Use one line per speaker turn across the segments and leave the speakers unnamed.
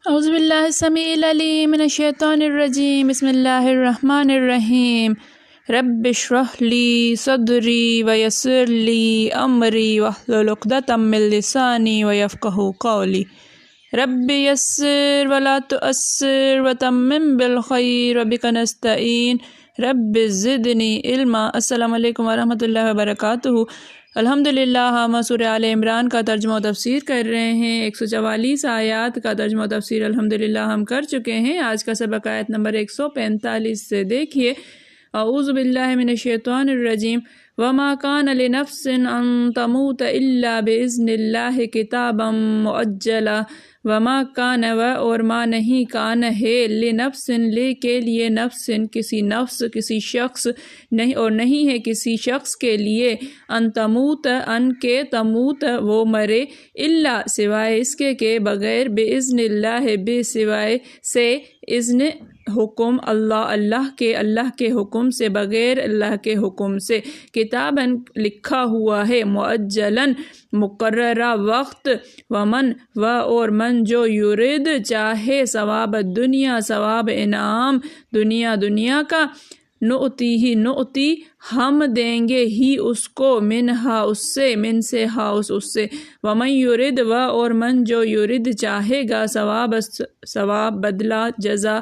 اعوذ باللہ السمیع العلیم من الشیطان الرجیم بسم اللہ الرحمن الرحیم رب اشرح لی صدری ویسر لی امری واحلل عقدۃ من لسانی ویفقہوا قولی رب یسر ولا تؤثر وتمم بالخیر وبک نستعین رب زدنی علما۔ السلام علیکم ورحمۃ اللہ وبرکاتہ۔ الحمدللہ ہم سورہ آل عمران کا ترجمہ و تفسیر کر رہے ہیں۔ 144 آیات کا ترجمہ و تفسیر الحمدللہ ہم کر چکے ہیں۔ آج کا سبق آیت نمبر 145 سے دیکھیے۔ اعوذ باللہ من الشیطان الرجیم وما کان لنفس ان تموت الا باذن اللہ کتابا مؤجلا وما کان اور ما نہیں کان ہے لنفس لے کے لیے نفس کسی شخص نہیں اور نہیں ہے کسی شخص کے لیے ان تموت ان کے تموت وہ مرے الا سوائے اس کے بغیر باذن اللہ بے سوائے سے اذن حکم اللہ کے حکم سے بغیر اللہ کے حکم سے کتاباً لکھا ہوا ہے مؤجلاً مقررہ وقت ومن اور من جو یرید چاہے ثواب الدنیا ثواب انعام دنیا کا نؤتی ہم دیں گے ہی اس کو منہا اس سے اس سے ومن یرید اور من جو یرید چاہے گا ثواب بدلہ جزا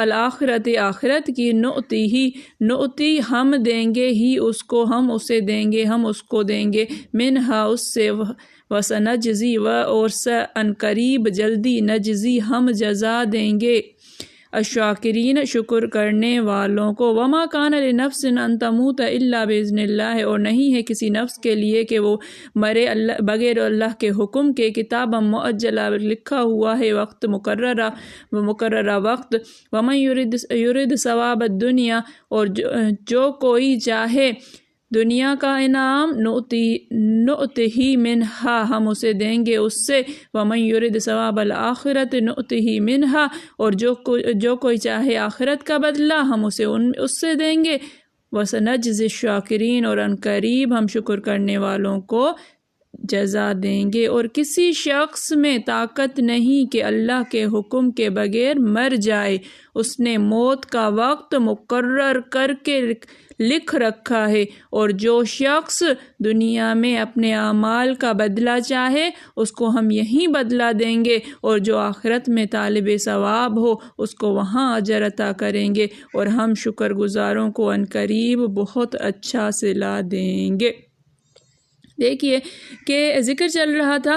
الآخرت آخرت کی نؤتی ہم دیں گے ہی اس کو ہم اسے دیں گے ہم اس کو دیں گے منہا اس سے وسنجزی اور ان قریب جلدی نجزی ہم جزا دیں گے الشاکرین شکر کرنے والوں کو۔ وما کان لنفس ان تموت الا باذن اللہ اور نہیں ہے کسی نفس کے لیے کہ وہ مرے بغیر اللہ کے حکم کے کتاب مؤجلہ لکھا ہوا ہے وقت مقررہ وقت ومن یرید ثواب الدنیا اور جو کوئی چاہے دنیا کا انعام نؤتہی منہا ہم اسے دیں گے اس سے ومن یرید ثواب الآخرت نؤتہی منہا اور جو کوئی چاہے آخرت کا بدلہ ہم اسے اس سے دیں گے وسنجزی الشاکرین اور ان قریب ہم شکر کرنے والوں کو جزا دیں گے۔ اور کسی شخص میں طاقت نہیں کہ اللہ کے حکم کے بغیر مر جائے، اس نے موت کا وقت مقرر کر کے لکھ رکھا ہے، اور جو شخص دنیا میں اپنے اعمال کا بدلہ چاہے اس کو ہم یہیں بدلہ دیں گے، اور جو آخرت میں طالب ثواب ہو اس کو وہاں اجر عطا کریں گے، اور ہم شکر گزاروں کو عنقریب بہت اچھا صلہ دیں گے۔ دیکھیے کہ ذکر چل رہا تھا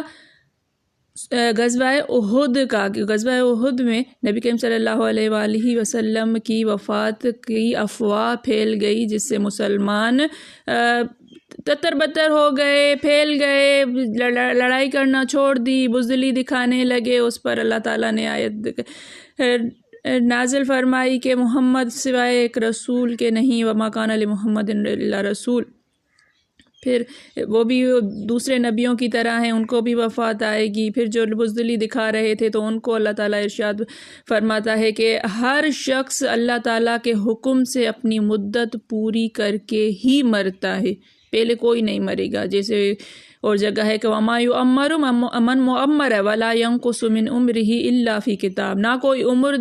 غزوہ احد کا۔ غزوہ احد میں نبی کریم صلی اللہ علیہ وآلہ وسلم کی وفات کی افواہ پھیل گئی، جس سے مسلمان تتر بتر ہو گئے، پھیل گئے، لڑائی کرنا چھوڑ دی، بزدلی دکھانے لگے۔ اس پر اللہ تعالیٰ نے آیت نازل فرمائی کہ محمد سوائے ایک رسول کے نہیں، وما کان لمحمد الا رسول۔ پھر وہ بھی دوسرے نبیوں کی طرح ہیں، ان کو بھی وفات آئے گی۔ پھر جو بزدلی دکھا رہے تھے تو ان کو اللہ تعالیٰ ارشاد فرماتا ہے کہ ہر شخص اللہ تعالیٰ کے حکم سے اپنی مدت پوری کر کے ہی مرتا ہے، پہلے کوئی نہیں مرے گا۔ جیسے اور جگہ ہے کہ وما یعمر من معمر ولا ینقص من عمرہ الا فی کتاب، نہ کوئی عمر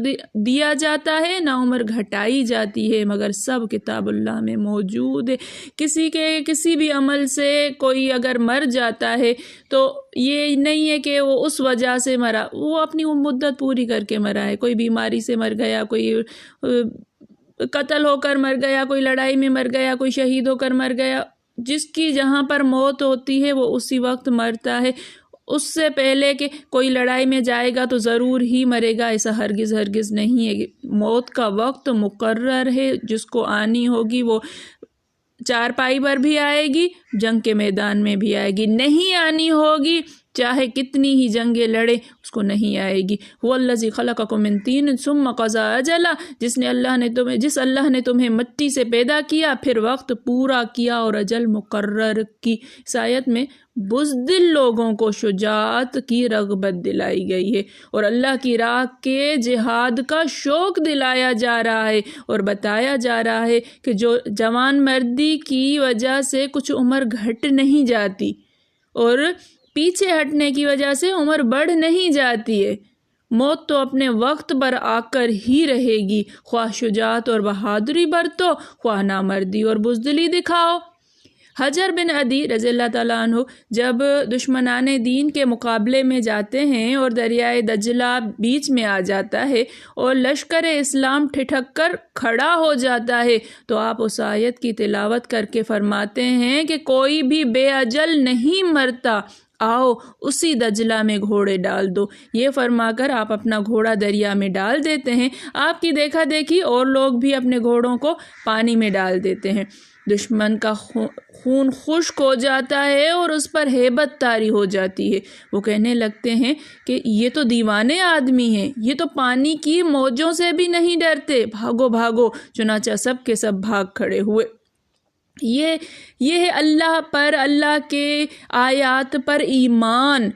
دیا جاتا ہے نہ عمر گھٹائی جاتی ہے مگر سب کتاب اللہ میں موجود ہے۔ کسی بھی عمل سے کوئی اگر مر جاتا ہے تو یہ نہیں ہے کہ وہ اس وجہ سے مرا، وہ اپنی مدت پوری کر کے مرا ہے۔ کوئی بیماری سے مر گیا، کوئی قتل ہو کر مر گیا، کوئی لڑائی میں مر گیا، کوئی شہید ہو کر مر گیا۔ جس کی جہاں پر موت ہوتی ہے وہ اسی وقت مرتا ہے، اس سے پہلے کہ کوئی لڑائی میں جائے گا تو ضرور ہی مرے گا، ایسا ہرگز نہیں ہے۔ موت کا وقت مقرر ہے، جس کو آنی ہوگی وہ چارپائی پر بھی آئے گی، جنگ کے میدان میں بھی آئے گی، نہیں آنی ہوگی چاہے کتنی ہی جنگیں لڑے اس کو نہیں آئے گی۔ هو الذی خلقکم من طین ثم قضی اجلا، جس اللہ نے تمہیں مٹی سے پیدا کیا پھر وقت پورا کیا اور اجل مقرر کی۔ اس آیت میں بزدل لوگوں کو شجاعت کی رغبت دلائی گئی ہے اور اللہ کی راہ کے جہاد کا شوق دلایا جا رہا ہے، اور بتایا جا رہا ہے کہ جو جوان مردی کی وجہ سے کچھ عمر گھٹ نہیں جاتی اور پیچھے ہٹنے کی وجہ سے عمر بڑھ نہیں جاتی ہے۔ موت تو اپنے وقت پر آ کر ہی رہے گی، خواہ شجاعت اور بہادری برتو، خواہ نامردی اور بزدلی دکھاؤ۔ حجر بن عدی رضی اللہ تعالیٰ عنہ جب دشمنان دین کے مقابلے میں جاتے ہیں اور دریائے دجلہ بیچ میں آ جاتا ہے اور لشکر اسلام ٹھٹک کر کھڑا ہو جاتا ہے تو آپ اس آیت کی تلاوت کر کے فرماتے ہیں کہ کوئی بھی بے اجل نہیں مرتا، آؤ اسی دجلہ میں گھوڑے ڈال دو۔ یہ فرما کر آپ اپنا گھوڑا دریا میں ڈال دیتے ہیں۔ آپ کی دیکھا دیکھی اور لوگ بھی اپنے گھوڑوں کو پانی میں ڈال دیتے ہیں۔ دشمن کا خون خشک ہو جاتا ہے اور اس پر ہیبت طاری ہو جاتی ہے۔ وہ کہنے لگتے ہیں کہ یہ تو دیوانے آدمی ہیں، یہ تو پانی کی موجوں سے بھی نہیں ڈرتے، بھاگو بھاگو۔ چنانچہ سب کے سب بھاگ کھڑے ہوئے۔ یہ ہے اللہ پر، اللہ کے آیات پر ایمان۔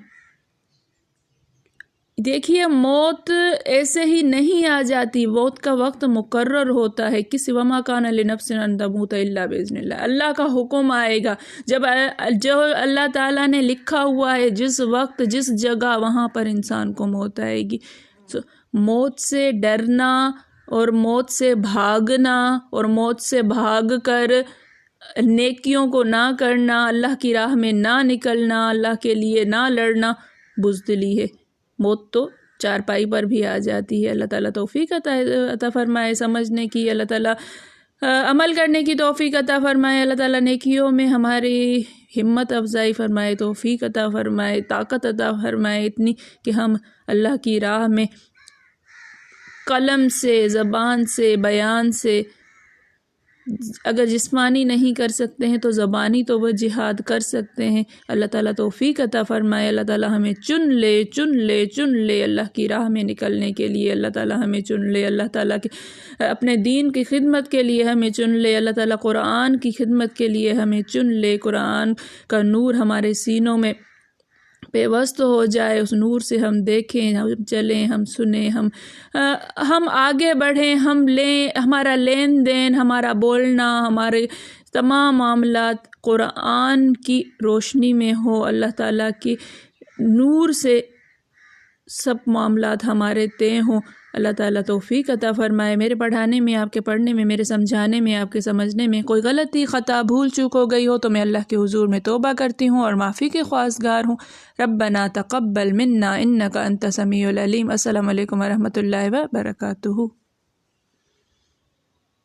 دیکھیے موت ایسے ہی نہیں آ جاتی، موت کا وقت مقرر ہوتا ہے۔ کسی وما کان لنفس ان تموت الا باذن اللہ، اللہ کا حکم آئے گا جو اللہ تعالیٰ نے لکھا ہوا ہے، جس وقت جس جگہ وہاں پر انسان کو موت آئے گی۔ موت سے ڈرنا اور موت سے بھاگنا اور موت سے بھاگ کر نیکیوں کو نہ کرنا، اللہ کی راہ میں نہ نکلنا، اللہ کے لیے نہ لڑنا بزدلی ہے۔ موت تو چارپائی پر بھی آ جاتی ہے۔ اللہ تعالیٰ توفیق عطا فرمائے سمجھنے کی، اللہ تعالیٰ عمل کرنے کی توفیق عطا فرمائے، اللہ تعالیٰ نیکیوں میں ہماری ہمت افزائی فرمائے، توفیق عطا فرمائے، طاقت عطا فرمائے اتنی کہ ہم اللہ کی راہ میں قلم سے، زبان سے، بیان سے، اگر جسمانی نہیں کر سکتے ہیں تو زبانی تو وہ جہاد کر سکتے ہیں۔ اللہ تعالیٰ توفیق عطا فرمائے، اللہ تعالیٰ ہمیں چن لے اللہ کی راہ میں نکلنے کے لیے، اللہ تعالیٰ ہمیں چن لے، اللہ تعالیٰ کے اپنے دین کی خدمت کے لیے ہمیں چن لے، اللہ تعالیٰ قرآن کی خدمت کے لیے ہمیں چن لے، قرآن کا نور ہمارے سینوں میں پیوست ہو جائے، اس نور سے ہم دیکھیں، ہم چلیں، ہم سنیں، ہم آگے بڑھیں، ہمارا لین دین، ہمارا بولنا، ہمارے تمام معاملات قرآن کی روشنی میں ہو، اللہ تعالیٰ کی نور سے سب معاملات ہمارے طے ہوں۔ اللہ تعالیٰ توفیق عطا فرمائے۔ میرے پڑھانے میں، آپ کے پڑھنے میں، میرے سمجھانے میں، آپ کے سمجھنے میں کوئی غلطی، خطا، بھول چوک ہو گئی ہو تو میں اللہ کے حضور میں توبہ کرتی ہوں اور معافی کے خواستگار ہوں۔ ربنا تقبل منا انک انت السمیع العلیم۔ السلام علیکم ورحمۃ اللہ وبرکاتہ۔